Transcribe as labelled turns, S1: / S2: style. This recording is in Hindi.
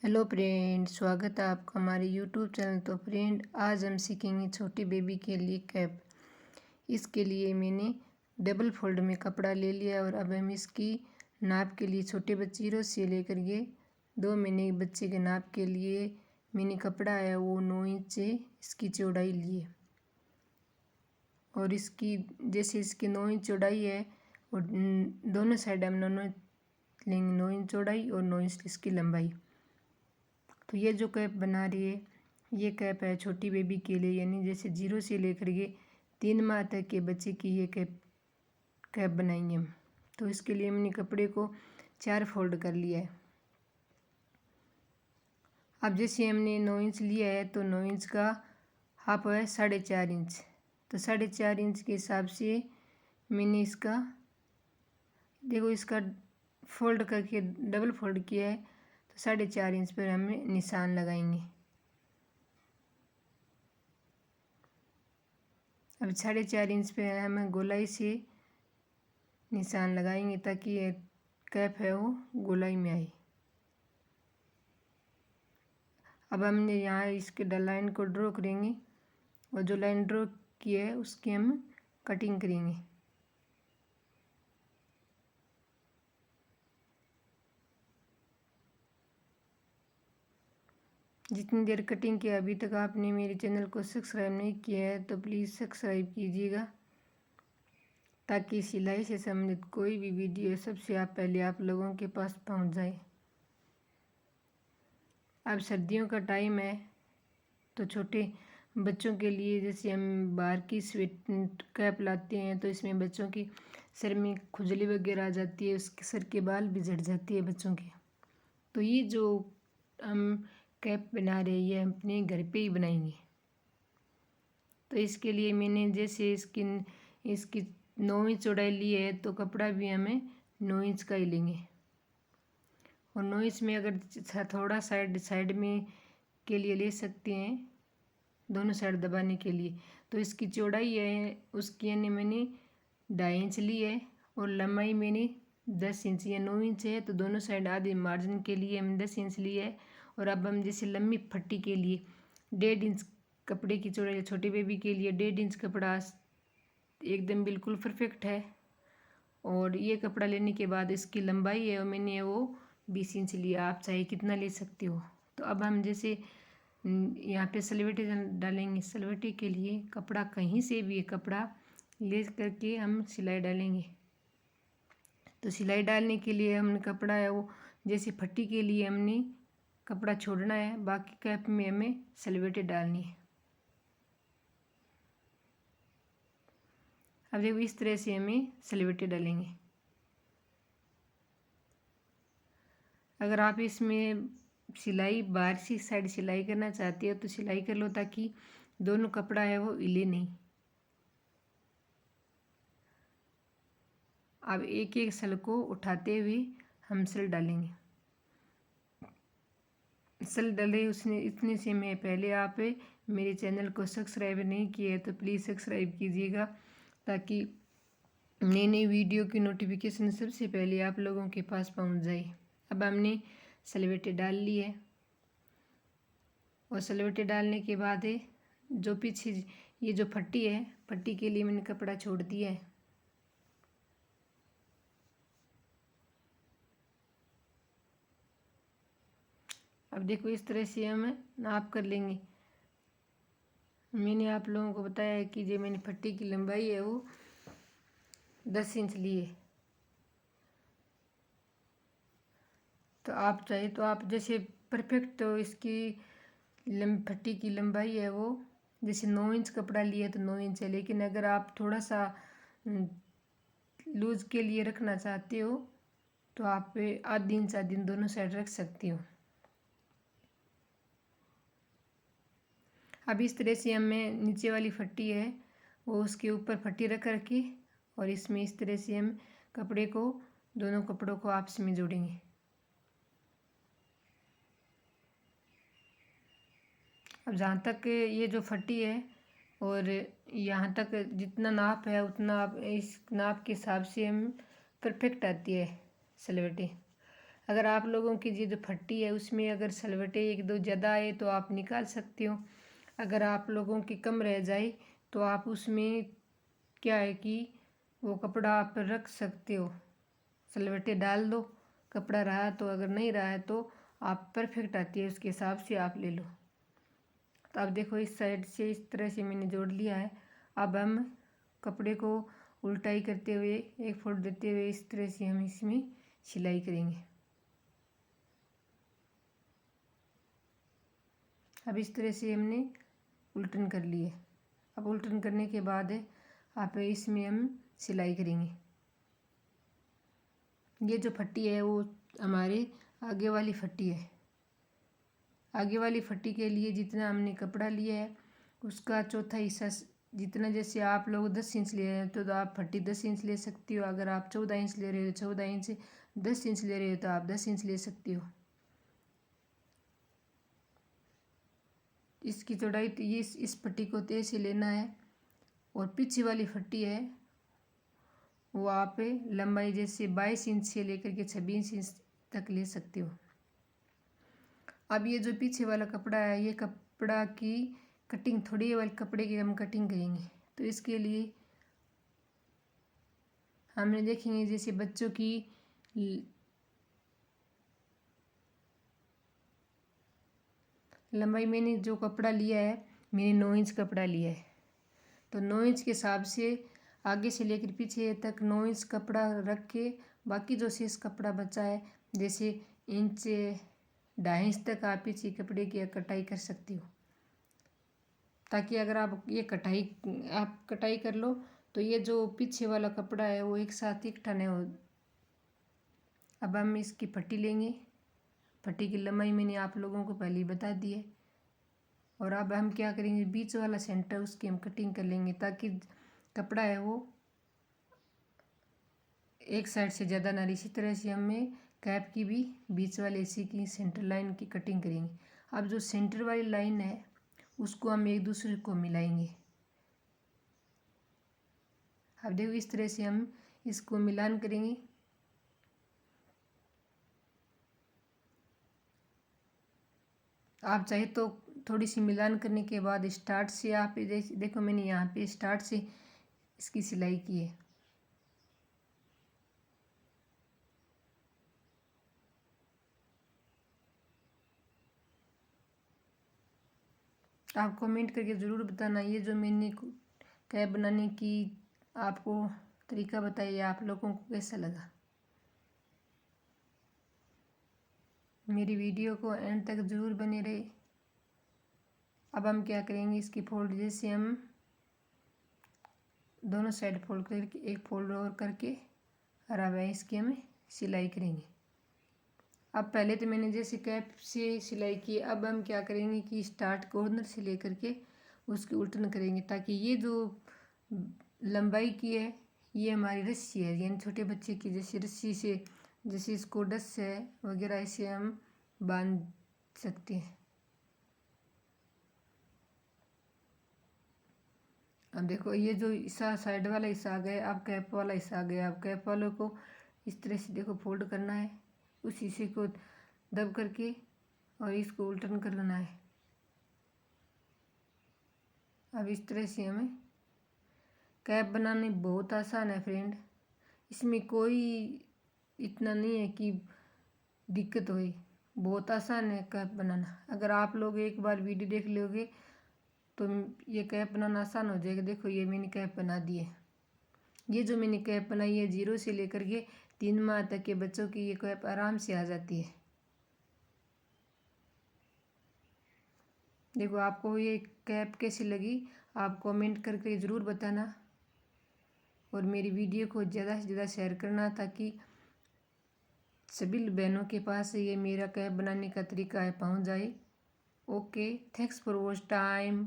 S1: हेलो फ्रेंड, स्वागत है आपका हमारे यूट्यूब चैनल। तो फ्रेंड, आज हम सीखेंगे छोटी बेबी के लिए कैप। इसके लिए मैंने डबल फोल्ड में कपड़ा ले लिया और अब हम इसकी नाप के लिए छोटे बच्चे 0 से लेकर के 2 महीने के बच्चे के नाप के लिए मैंने कपड़ा है वो 9 इंच इसकी चौड़ाई ली है। और इसकी जैसे इसकी 9 इंच चौड़ाई है और दोनों साइड हम लेंगे 9 इंच चौड़ाई और 9 इंच इसकी लंबाई। तो ये जो कैप बना रही है ये कैप है छोटी बेबी के लिए, यानी जैसे 0 से लेकर के 3 माह तक के बच्चे की ये कैप बनाएंगे हम। तो इसके लिए मैंने कपड़े को 4 फोल्ड कर लिया है। अब जैसे हमने 9 इंच लिया है तो 9 इंच का हाफ है 4.5 इंच। तो 4.5 इंच के हिसाब से मैंने इसका देखो इसका फोल्ड करके डबल फोल्ड किया है। तो 4.5 इंच पर हमें निशान लगाएंगे। अब 4.5 इंच पे हमें गोलाई से निशान लगाएंगे ताकि ये कैप है वो गोलाई में आए। अब हमने यहाँ इसके लाइन को ड्रॉ करेंगे और जो लाइन ड्रॉ की है उसकी हम कटिंग करेंगे। जितनी देर कटिंग किया, अभी तक आपने मेरे चैनल को सब्सक्राइब नहीं किया है तो प्लीज़ सब्सक्राइब कीजिएगा ताकि सिलाई से संबंधित कोई भी वीडियो सबसे पहले आप लोगों के पास पहुंच जाए। अब सर्दियों का टाइम है तो छोटे बच्चों के लिए जैसे हम बाहर की स्वेट कैप लाते हैं तो इसमें बच्चों की सर में खुजली वगैरह आ जाती है, उसके सर के बाल भी झड़ जाती है बच्चों के। तो ये जो हम कैप बना रहे हैं ये हम अपने घर पे ही बनाएंगे। तो इसके लिए मैंने जैसे इसकी 9 इंच चौड़ाई ली है तो कपड़ा भी हमें 9 इंच का ही लेंगे। और 9 इंच में अगर थोड़ा साइड में के लिए ले सकते हैं, दोनों साइड दबाने के लिए। तो इसकी चौड़ाई है उसकी यानी मैंने 2.5 इंच ली है और लंबाई मैंने 10 इंच या 9 इंच है तो दोनों साइड आधे मार्जिन के लिए हमने 10 इंच ली है। और अब हम जैसे लंबी फट्टी के लिए 1.5 इंच कपड़े की चौड़ाई, छोटी बेबी के लिए 1.5 इंच कपड़ा एकदम बिल्कुल परफेक्ट है। और ये कपड़ा लेने के बाद इसकी लंबाई है और मैंने वो 20 इंच लिया, आप चाहे कितना ले सकते हो। तो अब हम जैसे यहाँ पे सलवटें डालेंगे। सलवटे के लिए कपड़ा कहीं से भी कपड़ा ले करके हम सिलाई डालेंगे। तो सिलाई डालने के लिए हमने कपड़ा है वो जैसे फट्टी के लिए हमने कपड़ा छोड़ना है, बाकी कैप में हमें सलवटें डालनी है। अब देखो इस तरह से हमें सलवटें डालेंगे। अगर आप इसमें सिलाई बाहर से साइड सिलाई करना चाहती हो तो सिलाई कर लो ताकि दोनों कपड़ा है वो हिले नहीं। अब एक एक सल को उठाते हुए हम सल डालेंगे। सल डले उसने इतने से मैं पहले आप मेरे चैनल को सब्सक्राइब नहीं किया है तो प्लीज़ सब्सक्राइब कीजिएगा ताकि नई नई वीडियो की नोटिफिकेशन सबसे पहले आप लोगों के पास पहुंच जाए। अब हमने सलवटें डाल ली है और सलवटें डालने के बाद जो पीछे ये जो फट्टी है, फट्टी के लिए मैंने कपड़ा छोड़ दिया है। अब देखो इस तरह से हम नाप कर लेंगे। मैंने आप लोगों को बताया है कि जो मैंने फट्टी की लंबाई है वो 10 इंच ली है। तो आप चाहे तो आप जैसे परफेक्ट तो इसकी फट्टी की लंबाई है वो जैसे 9 इंच कपड़ा लिया तो 9 इंच है, लेकिन अगर आप थोड़ा सा लूज के लिए रखना चाहते हो तो आप आधी इंच दोनों साइड रख सकती हो। अब इस तरह से हमें नीचे वाली फट्टी है वो उसके ऊपर फट्टी रख करके और इसमें इस तरह से हम कपड़े को दोनों कपड़ों को आपस में जोड़ेंगे। अब जहाँ तक ये जो फट्टी है और यहाँ तक जितना नाप है उतना आप इस नाप के हिसाब से हम परफेक्ट आती है सलवटें। अगर आप लोगों की ये जो फट्टी है उसमें अगर सलवटें एक दो ज़्यादा आए तो आप निकाल सकते हो। अगर आप लोगों की कम रह जाए तो आप उसमें क्या है कि वो कपड़ा आप रख सकते हो, सलवटें डाल दो, कपड़ा रहा तो, अगर नहीं रहा है तो आप परफेक्ट आती है उसके हिसाब से आप ले लो। तो अब देखो इस साइड से इस तरह से मैंने जोड़ लिया है। अब हम कपड़े को उल्टाई करते हुए एक फोल्ड देते हुए इस तरह से हम इसमें सिलाई करेंगे। अब इस तरह से हमने उल्टन कर लिए। अब उल्टन करने के बाद आप इसमें हम सिलाई करेंगे। ये जो फट्टी है वो हमारे आगे वाली फट्टी है। आगे वाली फट्टी के लिए जितना हमने कपड़ा लिया है उसका चौथा हिस्सा, जितना जैसे आप लोग 10 इंच ले रहे हैं तो आप फट्टी 10 इंच ले सकती हो। अगर आप 14 इंच ले रहे हो 14 इंच, 10 इंच ले रहे हो तो आप 10 इंच ले सकती हो। इसकी चौड़ाई तो ये इस पट्टी को तय से लेना है। और पीछे वाली फट्टी है वो आप लंबाई जैसे 22 इंच से लेकर के 26 इंच तक ले सकते हो। अब ये जो पीछे वाला कपड़ा है ये कपड़ा की कटिंग, थोड़ी वाले कपड़े की हम कटिंग करेंगे। तो इसके लिए हमने देखेंगे जैसे बच्चों की लंबाई, मैंने जो कपड़ा लिया है मैंने 9 इंच कपड़ा लिया है। तो 9 इंच के हिसाब से आगे से लेकर पीछे तक 9 इंच कपड़ा रख के बाकी जो शेष कपड़ा बचा है जैसे इंच 2.5 इंच तक आप पीछे कपड़े की कटाई कर सकती हो। ताकि अगर आप ये कटाई कर लो तो ये जो पीछे वाला कपड़ा है वो एक साथ इकट्ठा नहीं हो। अब हम इसकी पट्टी लेंगे। पट्टी की लंबाई मैंने आप लोगों को पहले ही बता दी है। और अब हम क्या करेंगे, बीच वाला सेंटर उसकी हम कटिंग कर लेंगे ताकि कपड़ा है वो एक साइड से ज़्यादा ना रहे। इसी तरह से हमें कैप की भी बीच वाले हिस्से की सेंटर लाइन की कटिंग करेंगे। अब जो सेंटर वाली लाइन है उसको हम एक दूसरे को मिलाएंगे। अब देखो इस तरह से हम इसको मिलान करेंगे। आप चाहे तो थोड़ी सी मिलान करने के बाद स्टार्ट से आप देखो मैंने यहाँ पे स्टार्ट से इसकी सिलाई की है। आप कमेंट करके ज़रूर बताना ये जो मैंने कैप बनाने की आपको तरीका बताया आप लोगों को कैसा लगा। मेरी वीडियो को एंड तक ज़रूर बने रहे। अब हम क्या करेंगे, इसकी फोल्ड जैसे हम दोनों साइड फोल्ड करके एक फोल्ड और करके और अब इसकी हम सिलाई करेंगे। अब पहले तो मैंने जैसे कैप से सिलाई की, अब हम क्या करेंगे कि स्टार्ट कॉर्नर से लेकर के उसकी उल्टन करेंगे ताकि ये जो लंबाई की है ये हमारी रस्सी है, यानी छोटे बच्चे की जैसे रस्सी से जैसे इसको डस है वगैरह इसे हम बांध सकते हैं। अब देखो ये जो हिस्सा साइड वाला हिस्सा आ गया, अब कैप वाला हिस्सा आ गया। अब कैप वालों को इस तरह से देखो फोल्ड करना है, उस हिस्से को दब करके और इसको उल्टन करना है। अब इस तरह से हमें कैप बनाने बहुत आसान है फ्रेंड, इसमें कोई इतना नहीं है कि दिक्कत होए, बहुत आसान है कैप बनाना। अगर आप लोग एक बार वीडियो देख लोगे तो ये कैप बनाना आसान हो जाएगा। देखो ये मैंने कैप बना दी है। ये जो मैंने कैप बनाई है 0 से लेकर के 3 माह तक के बच्चों की ये कैप आराम से आ जाती है। देखो आपको ये कैप कैसी लगी आप कमेंट करके ज़रूर बताना और मेरी वीडियो को ज़्यादा से ज़्यादा शेयर करना ताकि सभी बहनों के पास ये मेरा कैप बनाने का तरीका है पहुंच जाए। Okay, thanks for watch time.